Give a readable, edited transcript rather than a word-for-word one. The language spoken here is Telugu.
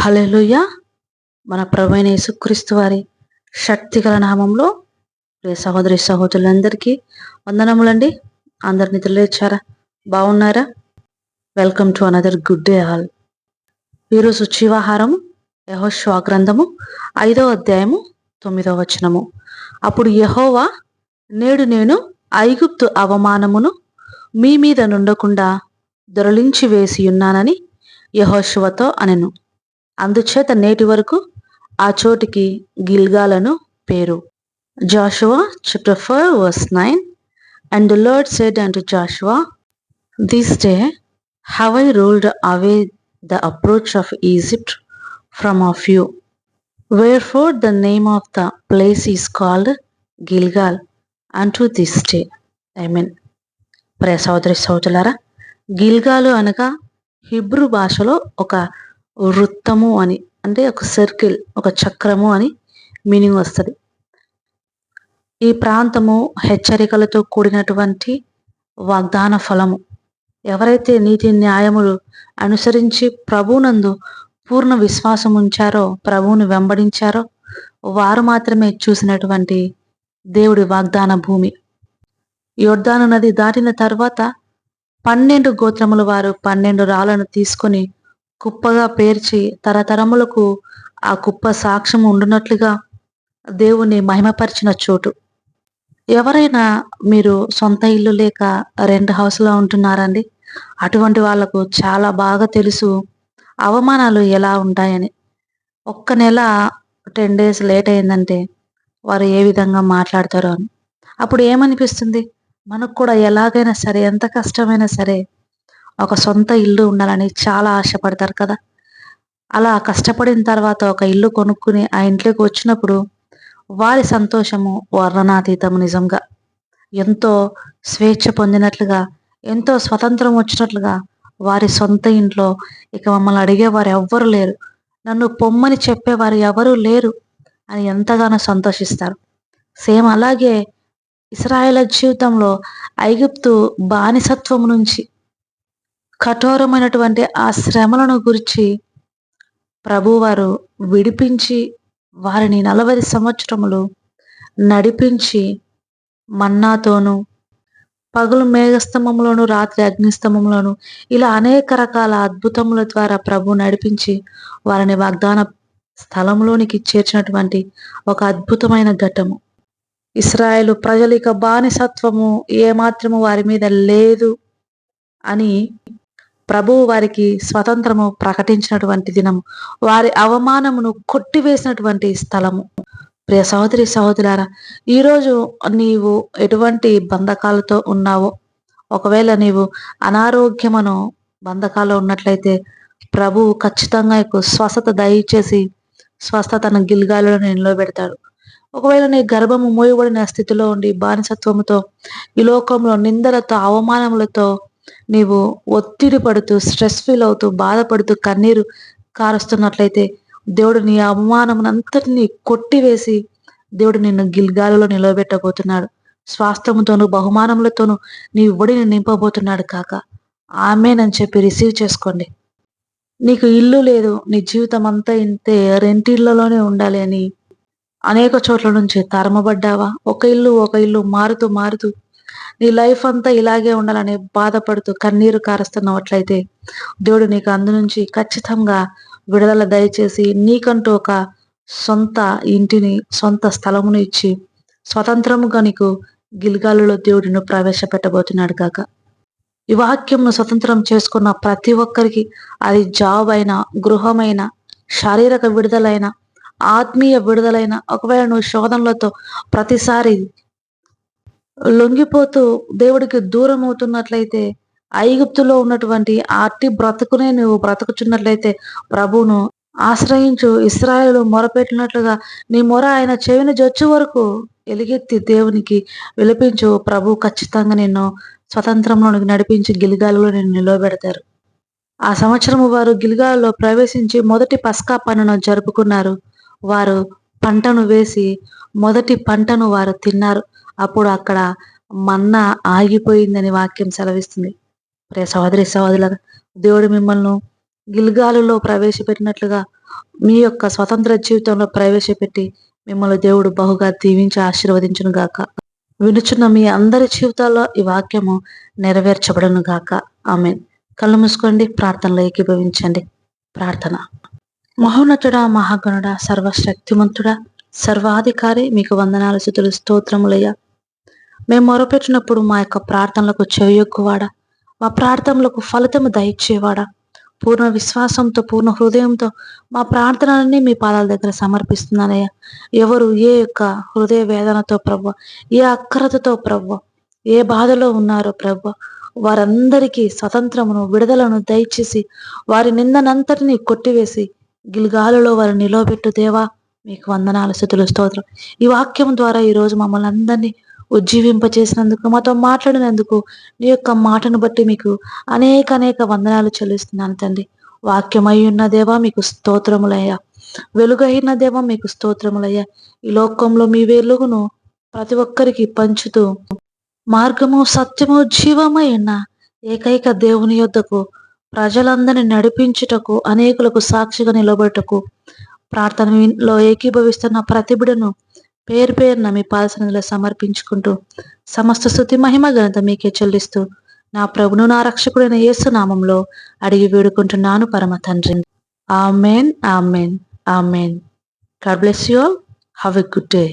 హల్లెలూయా. మన ప్రభువైన యేసుక్రీస్తు వారి శక్తిగల నామంలో ప్రియ సహోదరి సహోదరులందరికీ వందనములండి. అందరు నిద్రలేచారా? బాగున్నారా? Welcome to another good day all. ఈరోజు జీవాహారము యెహోషువ గ్రంథము 5వ అధ్యాయము 9వ వచనము. అప్పుడు యెహోవా, నేడు నేను ఐగుప్తు అవమానమును మీ మీద నుండకుండా దొరలించి వేసి ఉన్నానని యెహోషువతో అనెను. అందుచేత నేటి వరకు ఆ చోటికి గిల్గాలను పేరు. Joshua chapter 4 verse 9. And the Lord said unto Joshua, This day have I rolled away the approach of Egypt from off you. Wherefore the name of the place is called Gilgal unto this day. Amen. ప్రియ సహోదరి సహోదరులారా, గిల్గాలు అనగా హిబ్రూ భాషలో ఒక వృత్తము అని, అంటే ఒక సర్కిల్, ఒక చక్రము అని మీనింగ్ వస్తుంది. ఈ ప్రాంతము హెచ్చరికలతో కూడినటువంటి వాగ్దాన ఫలము. ఎవరైతే నీతి న్యాయములు అనుసరించి ప్రభువునందు పూర్ణ విశ్వాసం ఉంచారో, ప్రభువును వెంబడించారో వారు మాత్రమే చూసినటువంటి దేవుడి వాగ్దాన భూమి. యొర్దాను నది దాటిన తర్వాత 12 గోత్రముల వారు 12 రాళ్లను తీసుకొని కుప్పగా పేర్చి తరతరములకు ఆ కుప్ప సాక్ష్యం ఉండునట్లుగా దేవుని మహిమపరిచిన చోటు. ఎవరైనా మీరు సొంత ఇల్లు లేక రెంట్ హౌస్లో ఉంటున్నారండి, అటువంటి వాళ్లకు చాలా బాగా తెలుసు అవమానాలు ఎలా ఉంటాయని. ఒక్క నెల 10 days లేట్ అయిందంటే వారు ఏ విధంగా మాట్లాడతారో అని. అప్పుడు ఏమనిపిస్తుంది? మనకు కూడా ఎలాగైనా సరే, ఎంత కష్టమైనా సరే ఒక సొంత ఇల్లు ఉండాలని చాలా ఆశపడతారు కదా. అలా కష్టపడిన తర్వాత ఒక ఇల్లు కొనుక్కుని ఆ ఇంట్లోకి వచ్చినప్పుడు వారి సంతోషము వర్ణనాతీతము. నిజంగా ఎంతో స్వేచ్ఛ పొందినట్లుగా, ఎంతో స్వతంత్రం వచ్చినట్లుగా, వారి సొంత ఇంట్లో ఇక మమ్మల్ని అడిగేవారు ఎవ్వరు లేరు, నన్ను పొమ్మని చెప్పేవారు ఎవరూ లేరు అని ఎంతగానో సంతోషిస్తారు. సేమ్ అలాగే ఇశ్రాయేలు జీవితంలో ఐగుప్తు బానిసత్వం నుంచి, కఠోరమైనటువంటి ఆ శ్రమలను గురించి ప్రభువారు విడిపించి వారిని 40 సంవత్సరములు నడిపించి మన్నాతోనూ, పగలు మేఘస్తంభంలోను, రాత్రి అగ్నిస్తంభంలోను, ఇలా అనేక రకాల అద్భుతముల ద్వారా ప్రభు నడిపించి వారిని వాగ్దాన స్థలంలోనికి చేర్చినటువంటి ఒక అద్భుతమైన ఘట్టము. ఇశ్రాయేలు ప్రజలు ఇక బానిసత్వము ఏమాత్రము వారి మీద లేదు అని ప్రభువు వారికి స్వతంత్రము ప్రకటించినటువంటి దినము, వారి అవమానమును కొట్టివేసినటువంటి స్థలము. ప్రియ సహోదరి సహోదరులారా, ఈరోజు నీవు ఎటువంటి బంధకాలతో ఉన్నావో, ఒకవేళ నీవు అనారోగ్యమను బంధకాల్లో ఉన్నట్లయితే ప్రభువు ఖచ్చితంగా స్వస్థత దయచేసి స్వస్థతను గిల్గాలులో నిలబెడతాడు. ఒకవేళ నీ గర్భము మూయబడిన స్థితిలో ఉండి బానిసత్వముతో, ఈ లోకంలో నిందలతో, అవమానములతో నీవు ఒత్తిడి పడుతూ, స్ట్రెస్ ఫీల్ అవుతూ, బాధపడుతూ, కన్నీరు కారుస్తున్నట్లయితే దేవుడు నీ అవమానమునంతటిని కొట్టివేసి దేవుడు నిన్ను గిల్గాలులో నిలబెట్టబోతున్నాడు. స్వాస్థ్యముతోను బహుమానములతోనూ నీ ఒడిని నింపబోతున్నాడు కాక. ఆమేనని చెప్పి రిసీవ్ చేసుకోండి. నీకు ఇల్లు లేదు, నీ జీవితం అంతా ఇంతే, రెంటిళ్లలోనే ఉండాలి అని అనేక చోట్ల నుంచి తరమబడ్డావా? ఒక ఇల్లు మారుతూ మారుతూ నీ లైఫ్ అంతా ఇలాగే ఉండాలని బాధపడుతూ కన్నీరు కారుస్తున్నట్లయితే దేవుడు నీకు అందు నుంచి ఖచ్చితంగా విడుదల దయచేసి నీకంటూ ఒక సొంత ఇంటిని, సొంత స్థలమును ఇచ్చి స్వతంత్రముగా నీకు గిల్గాలులో దేవుడిని ప్రవేశపెట్టబోతున్నాడు కాక. ఈ వాక్యంను స్వతంత్రం చేసుకున్న ప్రతి ఒక్కరికి, అది జాబ్ అయినా, గృహమైనా, శారీరక విడుదలైన, ఆత్మీయ విడుదలైన, ఒకవేళ నువ్వు శోధనలతో ప్రతిసారి లొంగిపోతూ దేవుడికి దూరం అవుతున్నట్లయితే, ఐగుప్తులో ఉన్నటువంటి అట్టి బ్రతుకునే నువ్వు బ్రతుకుచున్నట్లయితే ప్రభువును ఆశ్రయించు. ఇశ్రాయేలు మొరపెట్టినట్లుగా నీ మొర ఆయన చెవిని జొచ్చు వరకు ఎలుగెత్తి దేవునికి విలపించు. ప్రభు ఖచ్చితంగా నిన్ను స్వతంత్రంలోనికి నడిపించి గిల్గాలులో నిన్ను నిలవబెడతారు. ఆ సంవత్సరము వారు గిల్గాలులో ప్రవేశించి మొదటి పస్కా పండును జరుపుకున్నారు. వారు పంటను వేసి మొదటి పంటను వారు తిన్నారు. అప్పుడు అక్కడ మన్నా ఆగిపోయిందని వాక్యం సెలవిస్తుంది. ప్రియ సహోదరి సహోదరులారా, దేవుడు మిమ్మల్ని గిల్గాలులో ప్రవేశపెట్టినట్లుగా మీ యొక్క స్వతంత్ర జీవితంలో ప్రవేశపెట్టి మిమ్మల్ని దేవుడు బహుగా దీవించి ఆశీర్వదించును గాక. వినుచున్న మీ అందరి జీవితాల్లో ఈ వాక్యము నెరవేర్చబడును గాక. ఆమేన్. కళ్ళు మూసుకోండి, ప్రార్థనలో ఏకీభవించండి. ప్రార్థన. మహోన్నతుడా, మహాగణుడా, సర్వశక్తిమంతుడా, సర్వాధికారి, మీకు వందనాలు, స్తుతులు, స్తోత్రములయ్యా. మేము మొరపెట్టినప్పుడు మా యొక్క ప్రార్థనలకు చెవియొగ్గువాడా, మా ప్రార్థనలకు ఫలితము దయచేవాడా, పూర్ణ విశ్వాసంతో పూర్ణ హృదయంతో మా ప్రార్థనలన్నీ మీ పాదాల దగ్గర సమర్పిస్తున్నానయ్యా. ఎవరు ఏ యొక్క హృదయ వేదనతో ప్రభువా, ఏ అక్రతతో ప్రభువా, ఏ బాధలో ఉన్నారో ప్రభువా, వారందరికీ స్వతంత్రమును విడుదలను దయచేసి వారి నిందనంతటినీ కొట్టివేసి గిల్గాలులో వారిని నిలవబెట్టు దేవా. మీకు వందనాలు, స్తుతులు, స్తోత్రం. ఈ వాక్యం ద్వారా ఈరోజు మమ్మల్ని అందరినీ ఉజ్జీవింపచేసినందుకు, మాతో మాట్లాడినందుకు, నీ యొక్క మాటను బట్టి మీకు అనేక వందనాలు చెల్లిస్తున్నాను తండ్రి. వాక్యమై ఉన్న దేవా మీకు స్తోత్రములయ్యా. వెలుగైన దేవా మీకు స్తోత్రములయ్యా. ఈ లోకంలో మీ వెలుగును ప్రతి ఒక్కరికి పంచుతూ మార్గము, సత్యము, జీవమై ఉన్న ఏకైక దేవుని యొద్దకు ప్రజలందరినీ నడిపించుటకు, అనేకులకు సాక్షిగా నిలబడుటకు ప్రార్థనలో ఏకీభవిస్తున్న ప్రతి బిడ్డను పేరు పేరున మీ పాదసన్నిధిలో సమర్పించుకుంటూ సమస్త స్తుతి మహిమ ఘనత మీకే చెల్లిస్తూ నా ప్రభును నా రక్షకుడైన యేసు నామంలో అడిగి వేడుకుంటున్నాను పరమ తండ్రి. Amen, amen, amen. God bless you all. Have a good day.